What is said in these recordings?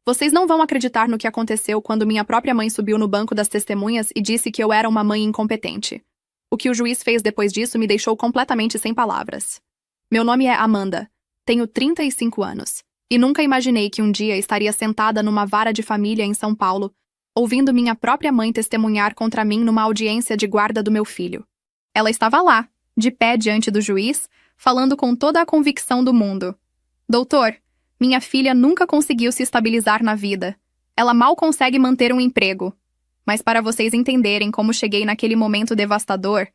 Vocês não vão acreditar no que aconteceu quando minha própria mãe subiu no banco das testemunhas e disse que eu era uma mãe incompetente. O que o juiz fez depois disso me deixou completamente sem palavras. Meu nome é Amanda. Tenho 35 anos. E nunca imaginei que um dia estaria sentada numa vara de família em São Paulo, ouvindo minha própria mãe testemunhar contra mim numa audiência de guarda do meu filho. Ela estava lá, de pé diante do juiz, falando com toda a convicção do mundo. Doutor, minha filha nunca conseguiu se estabilizar na vida. Ela mal consegue manter um emprego. Mas para vocês entenderem como cheguei naquele momento devastador,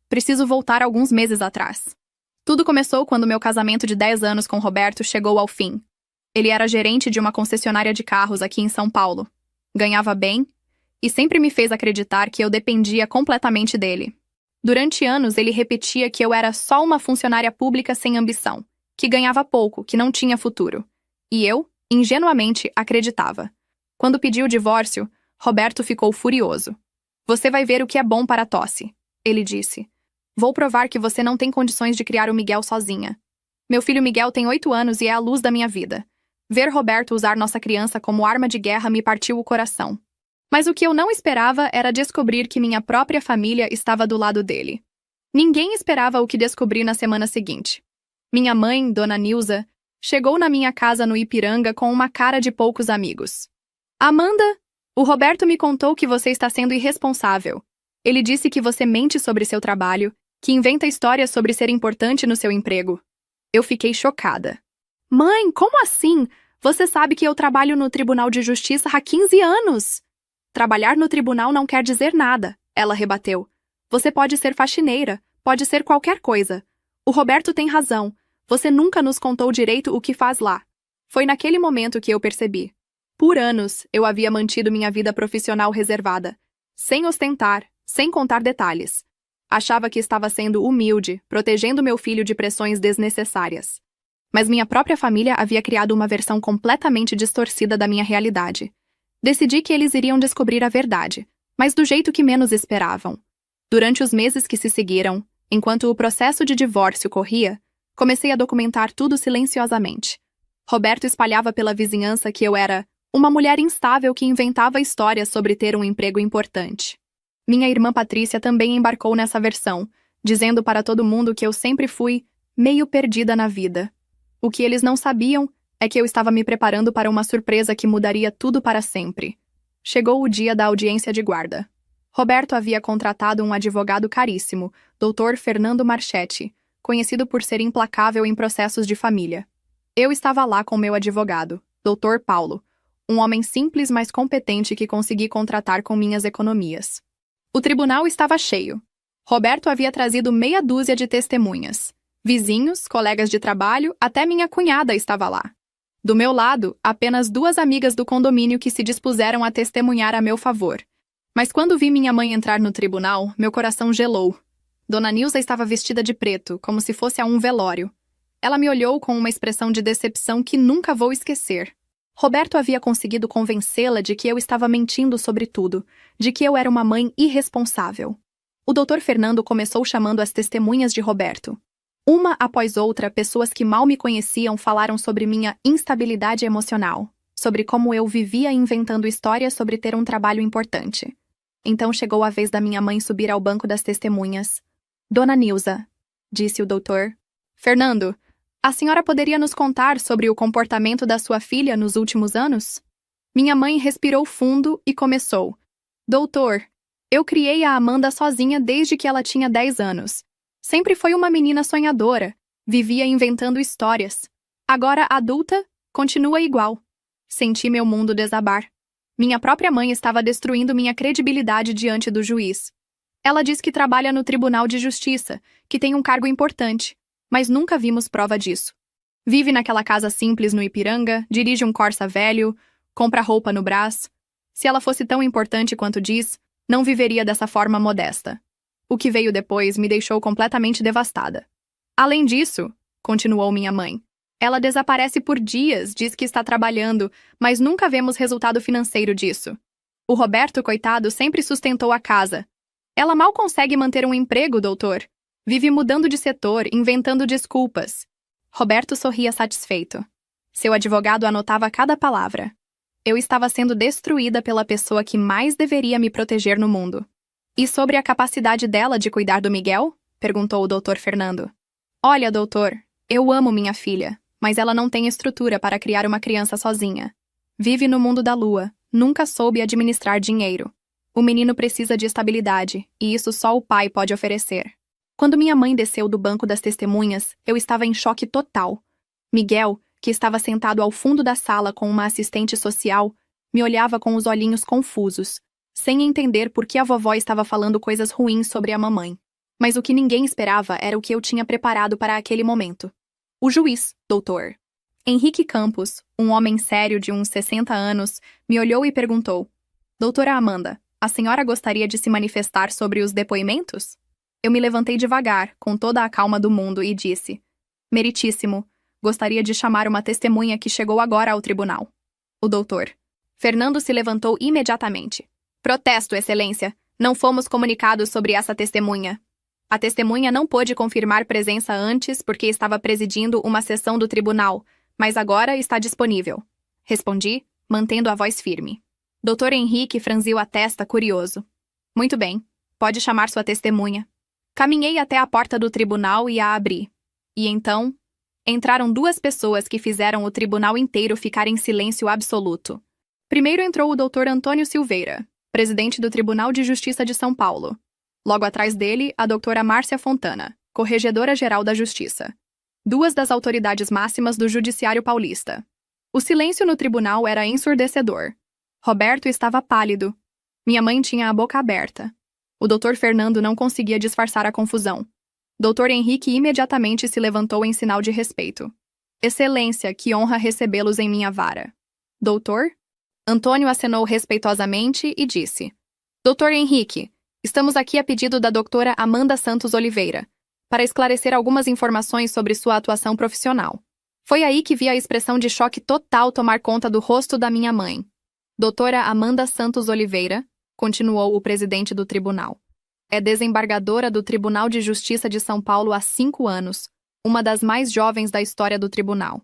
preciso voltar alguns meses atrás. Tudo começou quando meu casamento de 10 anos com Roberto chegou ao fim. Ele era gerente de uma concessionária de carros aqui em São Paulo. Ganhava bem e sempre me fez acreditar que eu dependia completamente dele. Durante anos, ele repetia que eu era só uma funcionária pública sem ambição, que ganhava pouco, que não tinha futuro. E eu, ingenuamente, acreditava. Quando pedi o divórcio, Roberto ficou furioso. Você vai ver o que é bom para a tosse, ele disse. Vou provar que você não tem condições de criar o Miguel sozinha. Meu filho Miguel tem 8 anos e é a luz da minha vida. Ver Roberto usar nossa criança como arma de guerra me partiu o coração. Mas o que eu não esperava era descobrir que minha própria família estava do lado dele. Ninguém esperava o que descobri na semana seguinte. Minha mãe, Dona Nilza, chegou na minha casa no Ipiranga com uma cara de poucos amigos. Amanda, o Roberto me contou que você está sendo irresponsável. Ele disse que você mente sobre seu trabalho, que inventa histórias sobre ser importante no seu emprego. Eu fiquei chocada. Mãe, como assim? Você sabe que eu trabalho no Tribunal de Justiça há 15 anos. Trabalhar no tribunal não quer dizer nada, ela rebateu. Você pode ser faxineira, pode ser qualquer coisa. O Roberto tem razão. Você nunca nos contou direito o que faz lá. Foi naquele momento que eu percebi. Por anos, eu havia mantido minha vida profissional reservada, sem ostentar, sem contar detalhes. Achava que estava sendo humilde, protegendo meu filho de pressões desnecessárias. Mas minha própria família havia criado uma versão completamente distorcida da minha realidade. Decidi que eles iriam descobrir a verdade, mas do jeito que menos esperavam. Durante os meses que se seguiram, enquanto o processo de divórcio corria, comecei a documentar tudo silenciosamente. Roberto espalhava pela vizinhança que eu era uma mulher instável que inventava histórias sobre ter um emprego importante. Minha irmã Patrícia também embarcou nessa versão, dizendo para todo mundo que eu sempre fui meio perdida na vida. O que eles não sabiam é que eu estava me preparando para uma surpresa que mudaria tudo para sempre. Chegou o dia da audiência de guarda. Roberto havia contratado um advogado caríssimo, Dr. Fernando Marchetti, conhecido por ser implacável em processos de família. Eu estava lá com meu advogado, Dr. Paulo, um homem simples mas competente que consegui contratar com minhas economias. O tribunal estava cheio. Roberto havia trazido meia dúzia de testemunhas. Vizinhos, colegas de trabalho, até minha cunhada estava lá. Do meu lado, apenas 2 amigas do condomínio que se dispuseram a testemunhar a meu favor. Mas quando vi minha mãe entrar no tribunal, meu coração gelou. Dona Nilza estava vestida de preto, como se fosse a um velório. Ela me olhou com uma expressão de decepção que nunca vou esquecer. Roberto havia conseguido convencê-la de que eu estava mentindo sobre tudo, de que eu era uma mãe irresponsável. O Dr. Fernando começou chamando as testemunhas de Roberto. Uma após outra, pessoas que mal me conheciam falaram sobre minha instabilidade emocional, sobre como eu vivia inventando histórias sobre ter um trabalho importante. Então chegou a vez da minha mãe subir ao banco das testemunhas. Dona Nilza, disse o doutor. Fernando, a senhora poderia nos contar sobre o comportamento da sua filha nos últimos anos? Minha mãe respirou fundo e começou. Doutor, eu criei a Amanda sozinha desde que ela tinha 10 anos. Sempre foi uma menina sonhadora, vivia inventando histórias. Agora, adulta, continua igual. Senti meu mundo desabar. Minha própria mãe estava destruindo minha credibilidade diante do juiz. Ela diz que trabalha no Tribunal de Justiça, que tem um cargo importante, mas nunca vimos prova disso. Vive naquela casa simples no Ipiranga, dirige um Corsa velho, compra roupa no Brás. Se ela fosse tão importante quanto diz, não viveria dessa forma modesta. O que veio depois me deixou completamente devastada. Além disso, continuou minha mãe, ela desaparece por dias, diz que está trabalhando, mas nunca vemos resultado financeiro disso. O Roberto, coitado, sempre sustentou a casa. Ela mal consegue manter um emprego, doutor. Vive mudando de setor, inventando desculpas. Roberto sorria satisfeito. Seu advogado anotava cada palavra. Eu estava sendo destruída pela pessoa que mais deveria me proteger no mundo. E sobre a capacidade dela de cuidar do Miguel? Perguntou o Dr. Fernando. Olha, doutor, eu amo minha filha, mas ela não tem estrutura para criar uma criança sozinha. Vive no mundo da lua, nunca soube administrar dinheiro. O menino precisa de estabilidade, e isso só o pai pode oferecer. Quando minha mãe desceu do banco das testemunhas, eu estava em choque total. Miguel, que estava sentado ao fundo da sala com uma assistente social, me olhava com os olhinhos confusos, sem entender por que a vovó estava falando coisas ruins sobre a mamãe. Mas o que ninguém esperava era o que eu tinha preparado para aquele momento. O juiz, doutor Henrique Campos, um homem sério de uns 60 anos, me olhou e perguntou: Doutora Amanda, a senhora gostaria de se manifestar sobre os depoimentos? Eu me levantei devagar, com toda a calma do mundo, e disse: Meritíssimo, gostaria de chamar uma testemunha que chegou agora ao tribunal. O doutor Fernando se levantou imediatamente. Protesto, Excelência. Não fomos comunicados sobre essa testemunha. A testemunha não pôde confirmar presença antes porque estava presidindo uma sessão do tribunal, mas agora está disponível. Respondi, mantendo a voz firme. Dr. Henrique franziu a testa, curioso. Muito bem, pode chamar sua testemunha. Caminhei até a porta do tribunal e a abri. E então, entraram duas pessoas que fizeram o tribunal inteiro ficar em silêncio absoluto. Primeiro entrou o Dr. Antônio Silveira, presidente do Tribunal de Justiça de São Paulo. Logo atrás dele, a doutora Márcia Fontana, corregedora-geral da Justiça. Duas das autoridades máximas do Judiciário Paulista. O silêncio no tribunal era ensurdecedor. Roberto estava pálido. Minha mãe tinha a boca aberta. O Dr. Fernando não conseguia disfarçar a confusão. Dr. Henrique imediatamente se levantou em sinal de respeito. Excelência, que honra recebê-los em minha vara. Doutor? Antônio acenou respeitosamente e disse: Dr. Henrique, estamos aqui a pedido da doutora Amanda Santos Oliveira, para esclarecer algumas informações sobre sua atuação profissional. Foi aí que vi a expressão de choque total tomar conta do rosto da minha mãe. Doutora Amanda Santos Oliveira, continuou o presidente do tribunal, é desembargadora do Tribunal de Justiça de São Paulo há 5 anos, uma das mais jovens da história do tribunal.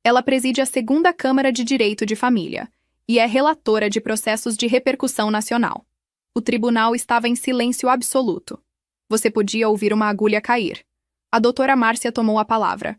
Ela preside a 2ª Câmara de Direito de Família e é relatora de processos de repercussão nacional. O tribunal estava em silêncio absoluto. Você podia ouvir uma agulha cair. A doutora Márcia tomou a palavra.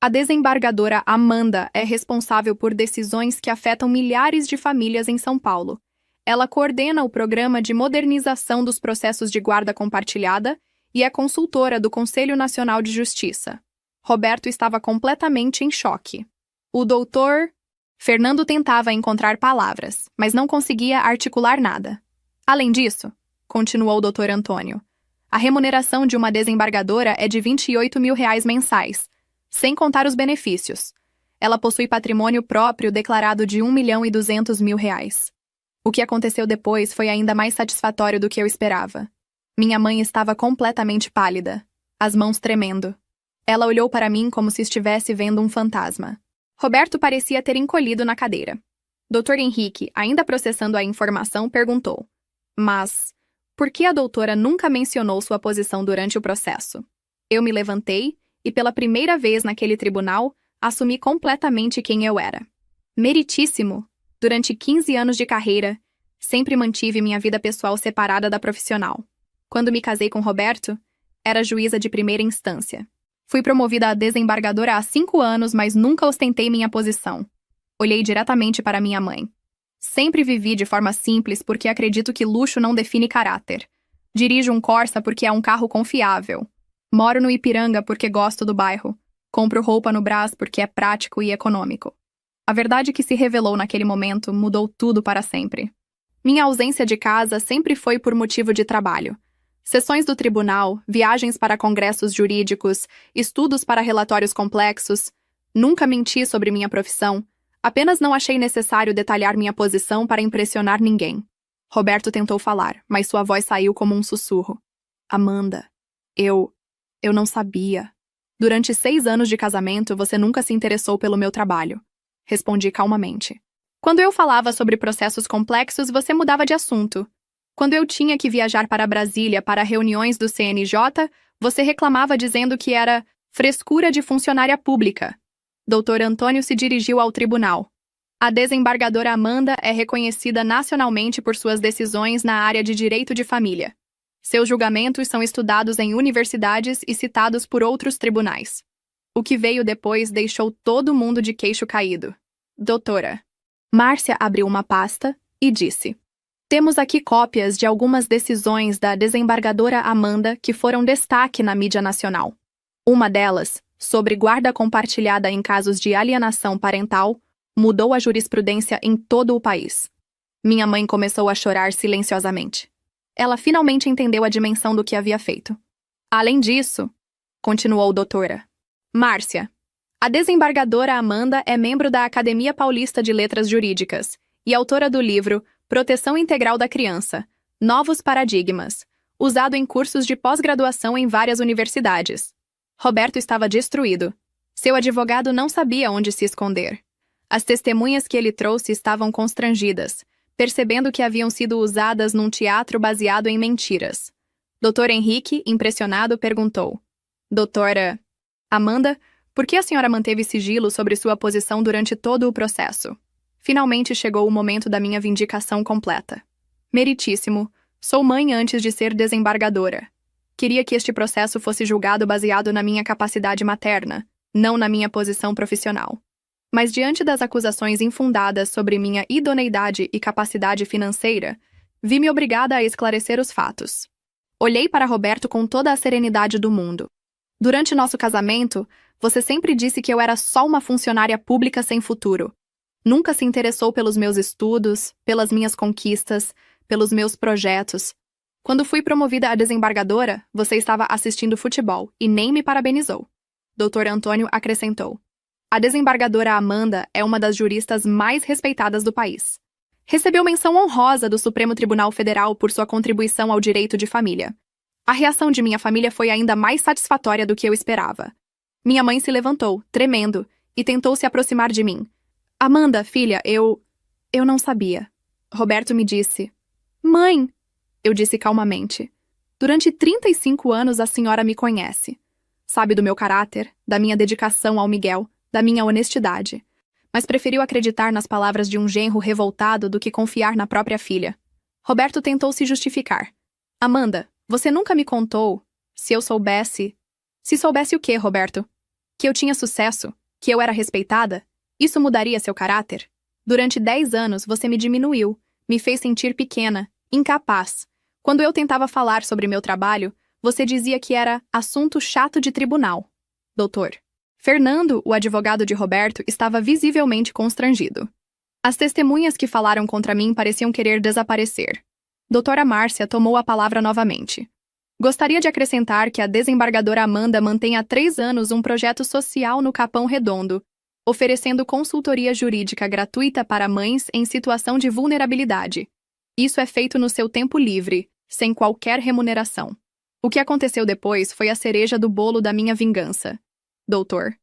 A desembargadora Amanda é responsável por decisões que afetam milhares de famílias em São Paulo. Ela coordena o programa de modernização dos processos de guarda compartilhada e é consultora do Conselho Nacional de Justiça. Roberto estava completamente em choque. O doutor Fernando tentava encontrar palavras, mas não conseguia articular nada. Além disso, continuou o Dr. Antônio, a remuneração de uma desembargadora é de R$28 mil mensais, sem contar os benefícios. Ela possui patrimônio próprio declarado de R$1.200.000. O que aconteceu depois foi ainda mais satisfatório do que eu esperava. Minha mãe estava completamente pálida, as mãos tremendo. Ela olhou para mim como se estivesse vendo um fantasma. Roberto parecia ter encolhido na cadeira. Dr. Henrique, ainda processando a informação, perguntou: Mas por que a doutora nunca mencionou sua posição durante o processo? Eu me levantei e, pela primeira vez naquele tribunal, assumi completamente quem eu era. Meritíssimo! Durante 15 anos de carreira, sempre mantive minha vida pessoal separada da profissional. Quando me casei com Roberto, era juíza de primeira instância. Fui promovida a desembargadora há 5 anos, mas nunca ostentei minha posição. Olhei diretamente para minha mãe. Sempre vivi de forma simples porque acredito que luxo não define caráter. Dirijo um Corsa porque é um carro confiável. Moro no Ipiranga porque gosto do bairro. Compro roupa no Brás porque é prático e econômico. A verdade que se revelou naquele momento mudou tudo para sempre. Minha ausência de casa sempre foi por motivo de trabalho. Sessões do tribunal, viagens para congressos jurídicos, estudos para relatórios complexos. Nunca menti sobre minha profissão, apenas não achei necessário detalhar minha posição para impressionar ninguém. Roberto tentou falar, mas sua voz saiu como um sussurro. Amanda, eu não sabia. Durante 6 anos de casamento, você nunca se interessou pelo meu trabalho. Respondi calmamente. Quando eu falava sobre processos complexos, você mudava de assunto. Quando eu tinha que viajar para Brasília para reuniões do CNJ, você reclamava dizendo que era frescura de funcionária pública. Dr. Antônio se dirigiu ao tribunal. A desembargadora Amanda é reconhecida nacionalmente por suas decisões na área de direito de família. Seus julgamentos são estudados em universidades e citados por outros tribunais. O que veio depois deixou todo mundo de queixo caído. Doutora. Márcia abriu uma pasta e disse: Temos aqui cópias de algumas decisões da desembargadora Amanda que foram destaque na mídia nacional. Uma delas, sobre guarda compartilhada em casos de alienação parental, mudou a jurisprudência em todo o país. Minha mãe começou a chorar silenciosamente. Ela finalmente entendeu a dimensão do que havia feito. Além disso, continuou doutora Márcia, a desembargadora Amanda é membro da Academia Paulista de Letras Jurídicas e autora do livro Proteção Integral da Criança, Novos Paradigmas, usado em cursos de pós-graduação em várias universidades. Roberto estava destruído. Seu advogado não sabia onde se esconder. As testemunhas que ele trouxe estavam constrangidas, percebendo que haviam sido usadas num teatro baseado em mentiras. Dr. Henrique, impressionado, perguntou: Doutora Amanda, por que a senhora manteve sigilo sobre sua posição durante todo o processo? Finalmente chegou o momento da minha vindicação completa. Meritíssimo, sou mãe antes de ser desembargadora. Queria que este processo fosse julgado baseado na minha capacidade materna, não na minha posição profissional. Mas diante das acusações infundadas sobre minha idoneidade e capacidade financeira, vi-me obrigada a esclarecer os fatos. Olhei para Roberto com toda a serenidade do mundo. Durante nosso casamento, você sempre disse que eu era só uma funcionária pública sem futuro. Nunca se interessou pelos meus estudos, pelas minhas conquistas, pelos meus projetos. Quando fui promovida a desembargadora, você estava assistindo futebol e nem me parabenizou. Dr. Antônio acrescentou: A desembargadora Amanda é uma das juristas mais respeitadas do país. Recebeu menção honrosa do Supremo Tribunal Federal por sua contribuição ao direito de família. A reação de minha família foi ainda mais satisfatória do que eu esperava. Minha mãe se levantou, tremendo, e tentou se aproximar de mim. Amanda, filha, eu não sabia. Roberto me disse. Mãe, eu disse calmamente. Durante 35 anos a senhora me conhece. Sabe do meu caráter, da minha dedicação ao Miguel, da minha honestidade. Mas preferiu acreditar nas palavras de um genro revoltado do que confiar na própria filha. Roberto tentou se justificar. Amanda, você nunca me contou. Se eu soubesse... Se soubesse o quê, Roberto? Que eu tinha sucesso? Que eu era respeitada? Isso mudaria seu caráter? Durante 10 anos você me diminuiu, me fez sentir pequena, incapaz. Quando eu tentava falar sobre meu trabalho, você dizia que era assunto chato de tribunal. Doutor. Fernando, o advogado de Roberto, estava visivelmente constrangido. As testemunhas que falaram contra mim pareciam querer desaparecer. Doutora Márcia tomou a palavra novamente. Gostaria de acrescentar que a desembargadora Amanda mantém há 3 anos um projeto social no Capão Redondo, oferecendo consultoria jurídica gratuita para mães em situação de vulnerabilidade. Isso é feito no seu tempo livre, sem qualquer remuneração. O que aconteceu depois foi a cereja do bolo da minha vingança. Doutor.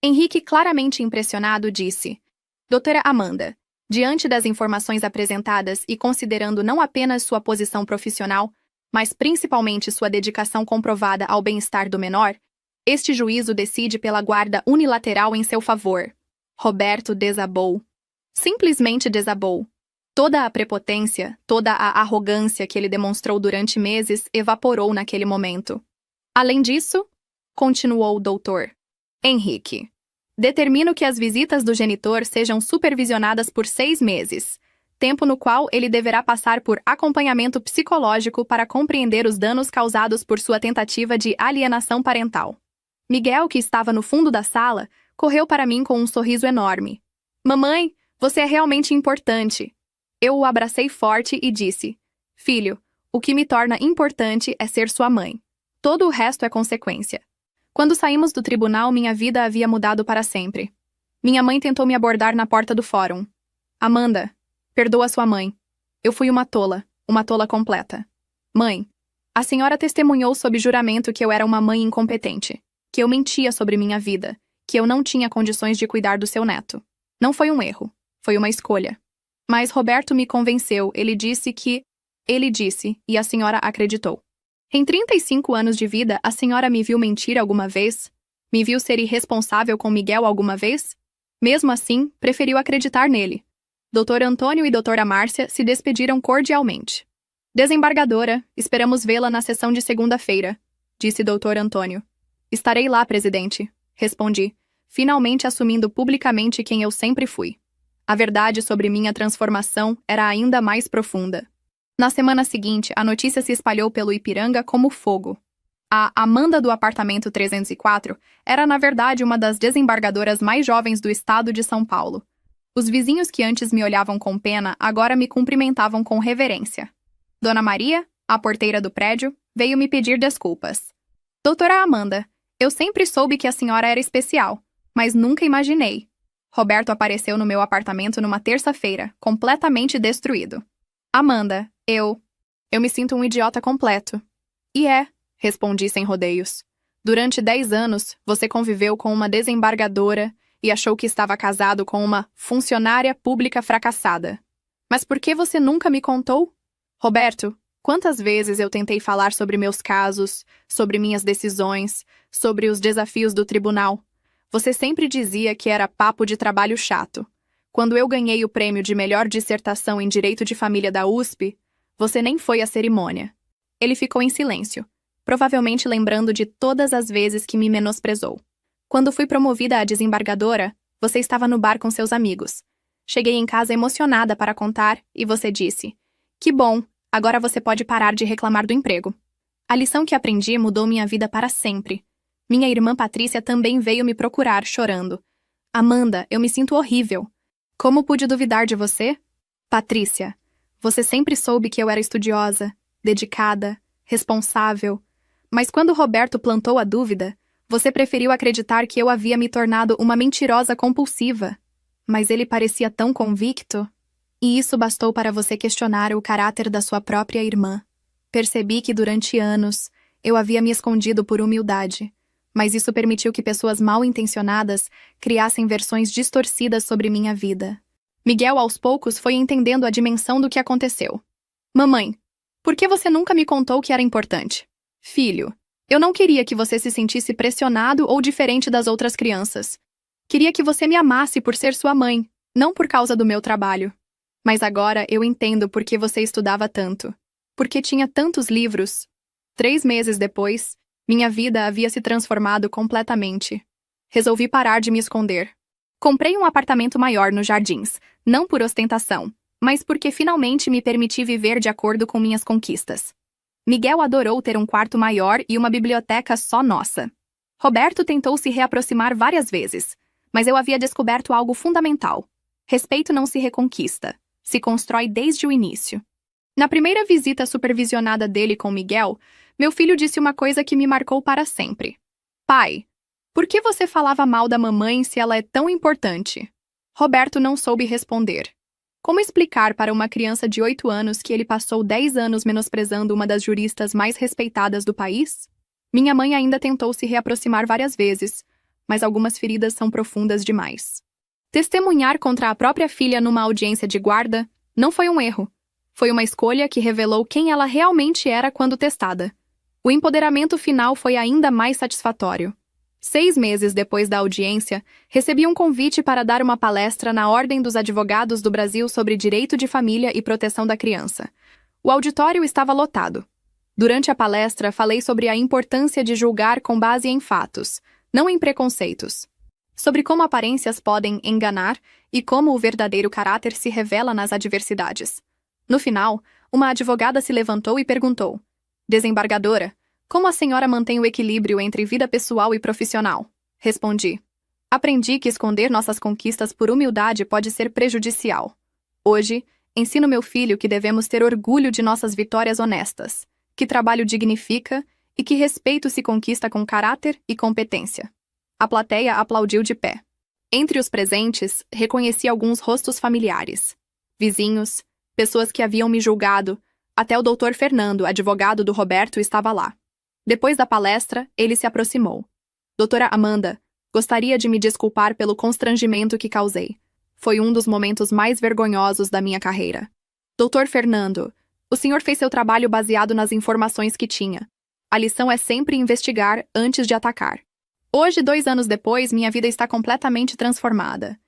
Henrique, claramente impressionado, disse: Doutora Amanda, diante das informações apresentadas e considerando não apenas sua posição profissional, mas principalmente sua dedicação comprovada ao bem-estar do menor, este juízo decide pela guarda unilateral em seu favor. Roberto desabou. Simplesmente desabou. Toda a prepotência, toda a arrogância que ele demonstrou durante meses evaporou naquele momento. Além disso, continuou o doutor Henrique, determino que as visitas do genitor sejam supervisionadas por 6 meses, tempo no qual ele deverá passar por acompanhamento psicológico para compreender os danos causados por sua tentativa de alienação parental. Miguel, que estava no fundo da sala, correu para mim com um sorriso enorme. Mamãe, você é realmente importante. Eu o abracei forte e disse: Filho, o que me torna importante é ser sua mãe. Todo o resto é consequência. Quando saímos do tribunal, minha vida havia mudado para sempre. Minha mãe tentou me abordar na porta do fórum. Amanda, perdoa sua mãe. Eu fui uma tola completa. Mãe, a senhora testemunhou sob juramento que eu era uma mãe incompetente, que eu mentia sobre minha vida, que eu não tinha condições de cuidar do seu neto. Não foi um erro, foi uma escolha. Mas Roberto me convenceu, ele disse, e a senhora acreditou. Em 35 anos de vida, a senhora me viu mentir alguma vez? Me viu ser irresponsável com Miguel alguma vez? Mesmo assim, preferiu acreditar nele. Dr. Antônio e doutora Márcia se despediram cordialmente. Desembargadora, esperamos vê-la na sessão de segunda-feira, disse Dr. Antônio. Estarei lá, presidente, respondi, finalmente assumindo publicamente quem eu sempre fui. A verdade sobre minha transformação era ainda mais profunda. Na semana seguinte, a notícia se espalhou pelo Ipiranga como fogo. A Amanda do apartamento 304 era, na verdade, uma das desembargadoras mais jovens do estado de São Paulo. Os vizinhos que antes me olhavam com pena agora me cumprimentavam com reverência. Dona Maria, a porteira do prédio, veio me pedir desculpas. Doutora Amanda, eu sempre soube que a senhora era especial, mas nunca imaginei. Roberto apareceu no meu apartamento numa terça-feira, completamente destruído. Amanda, eu me sinto um idiota completo. E respondi sem rodeios. Durante 10 anos, você conviveu com uma desembargadora e achou que estava casado com uma funcionária pública fracassada. Mas por que você nunca me contou? Roberto, quantas vezes eu tentei falar sobre meus casos, sobre minhas decisões, sobre os desafios do tribunal? Você sempre dizia que era papo de trabalho chato. Quando eu ganhei o prêmio de melhor dissertação em Direito de Família da USP, você nem foi à cerimônia. Ele ficou em silêncio, provavelmente lembrando de todas as vezes que me menosprezou. Quando fui promovida a desembargadora, você estava no bar com seus amigos. Cheguei em casa emocionada para contar e você disse: "Que bom, agora você pode parar de reclamar do emprego." A lição que aprendi mudou minha vida para sempre. Minha irmã Patrícia também veio me procurar, chorando. "Amanda, eu me sinto horrível. Como pude duvidar de você?" "Patrícia, você sempre soube que eu era estudiosa, dedicada, responsável. Mas quando Roberto plantou a dúvida, você preferiu acreditar que eu havia me tornado uma mentirosa compulsiva. Mas ele parecia tão convicto. E isso bastou para você questionar o caráter da sua própria irmã. Percebi que durante anos eu havia me escondido por humildade, mas isso permitiu que pessoas mal-intencionadas criassem versões distorcidas sobre minha vida." Miguel, aos poucos, foi entendendo a dimensão do que aconteceu. "Mamãe, por que você nunca me contou que era importante?" "Filho, eu não queria que você se sentisse pressionado ou diferente das outras crianças. Queria que você me amasse por ser sua mãe, não por causa do meu trabalho. Mas agora eu entendo por que você estudava tanto. Porque tinha tantos livros." 3 meses depois, minha vida havia se transformado completamente. Resolvi parar de me esconder. Comprei um apartamento maior nos Jardins, não por ostentação, mas porque finalmente me permiti viver de acordo com minhas conquistas. Miguel adorou ter um quarto maior e uma biblioteca só nossa. Roberto tentou se reaproximar várias vezes, mas eu havia descoberto algo fundamental. Respeito não se reconquista, se constrói desde o início. Na primeira visita supervisionada dele com Miguel, meu filho disse uma coisa que me marcou para sempre. "Pai, por que você falava mal da mamãe se ela é tão importante?" Roberto não soube responder. Como explicar para uma criança de 8 anos que ele passou 10 anos menosprezando uma das juristas mais respeitadas do país? Minha mãe ainda tentou se reaproximar várias vezes, mas algumas feridas são profundas demais. Testemunhar contra a própria filha numa audiência de guarda não foi um erro. Foi uma escolha que revelou quem ela realmente era quando testada. O empoderamento final foi ainda mais satisfatório. 6 meses depois da audiência, recebi um convite para dar uma palestra na Ordem dos Advogados do Brasil sobre direito de família e proteção da criança. O auditório estava lotado. Durante a palestra, falei sobre a importância de julgar com base em fatos, não em preconceitos. Sobre como aparências podem enganar e como o verdadeiro caráter se revela nas adversidades. No final, uma advogada se levantou e perguntou: "Desembargadora, como a senhora mantém o equilíbrio entre vida pessoal e profissional?" Respondi: "Aprendi que esconder nossas conquistas por humildade pode ser prejudicial. Hoje, ensino meu filho que devemos ter orgulho de nossas vitórias honestas, que trabalho dignifica e que respeito se conquista com caráter e competência." A plateia aplaudiu de pé. Entre os presentes, reconheci alguns rostos familiares. Vizinhos, pessoas que haviam me julgado, até o Dr. Fernando, advogado do Roberto, estava lá. Depois da palestra, ele se aproximou. "Doutora Amanda, gostaria de me desculpar pelo constrangimento que causei. Foi um dos momentos mais vergonhosos da minha carreira." "Dr. Fernando, o senhor fez seu trabalho baseado nas informações que tinha. A lição é sempre investigar antes de atacar. Hoje, 2 anos depois, minha vida está completamente transformada.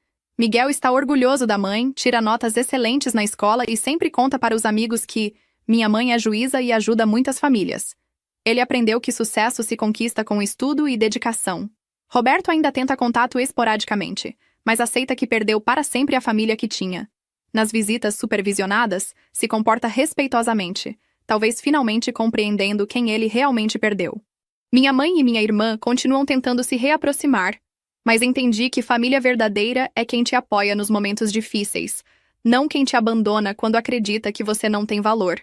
Miguel está orgulhoso da mãe, tira notas excelentes na escola e sempre conta para os amigos que minha mãe é juíza e ajuda muitas famílias. Ele aprendeu que sucesso se conquista com estudo e dedicação. Roberto ainda tenta contato esporadicamente, mas aceita que perdeu para sempre a família que tinha. Nas visitas supervisionadas, se comporta respeitosamente, talvez finalmente compreendendo quem ele realmente perdeu. Minha mãe e minha irmã continuam tentando se reaproximar, mas entendi que família verdadeira é quem te apoia nos momentos difíceis, não quem te abandona quando acredita que você não tem valor.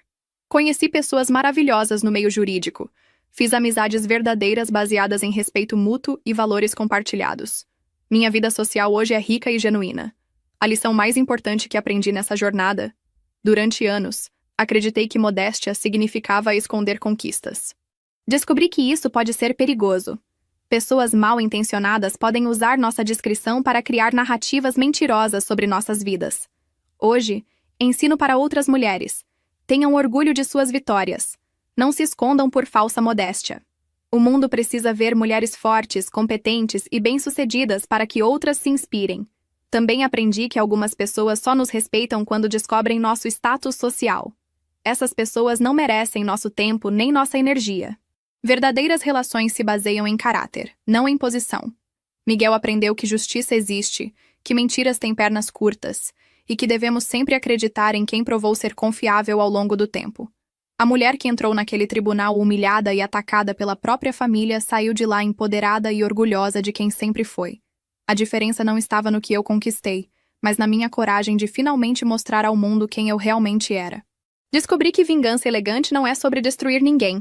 Conheci pessoas maravilhosas no meio jurídico. Fiz amizades verdadeiras baseadas em respeito mútuo e valores compartilhados. Minha vida social hoje é rica e genuína. A lição mais importante que aprendi nessa jornada, durante anos, acreditei que modéstia significava esconder conquistas. Descobri que isso pode ser perigoso. Pessoas mal intencionadas podem usar nossa discrição para criar narrativas mentirosas sobre nossas vidas. Hoje, ensino para outras mulheres: tenham orgulho de suas vitórias. Não se escondam por falsa modéstia. O mundo precisa ver mulheres fortes, competentes e bem-sucedidas para que outras se inspirem. Também aprendi que algumas pessoas só nos respeitam quando descobrem nosso status social. Essas pessoas não merecem nosso tempo nem nossa energia. Verdadeiras relações se baseiam em caráter, não em posição. Miguel aprendeu que justiça existe, que mentiras têm pernas curtas, e que devemos sempre acreditar em quem provou ser confiável ao longo do tempo. A mulher que entrou naquele tribunal humilhada e atacada pela própria família saiu de lá empoderada e orgulhosa de quem sempre foi. A diferença não estava no que eu conquistei, mas na minha coragem de finalmente mostrar ao mundo quem eu realmente era. Descobri que vingança elegante não é sobre destruir ninguém.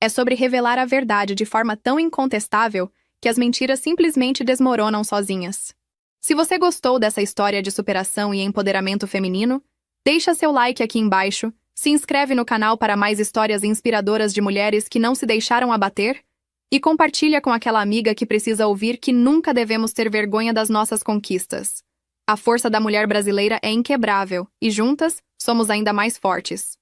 É sobre revelar a verdade de forma tão incontestável que as mentiras simplesmente desmoronam sozinhas. Se você gostou dessa história de superação e empoderamento feminino, deixa seu like aqui embaixo, se inscreve no canal para mais histórias inspiradoras de mulheres que não se deixaram abater e compartilha com aquela amiga que precisa ouvir que nunca devemos ter vergonha das nossas conquistas. A força da mulher brasileira é inquebrável e juntas somos ainda mais fortes.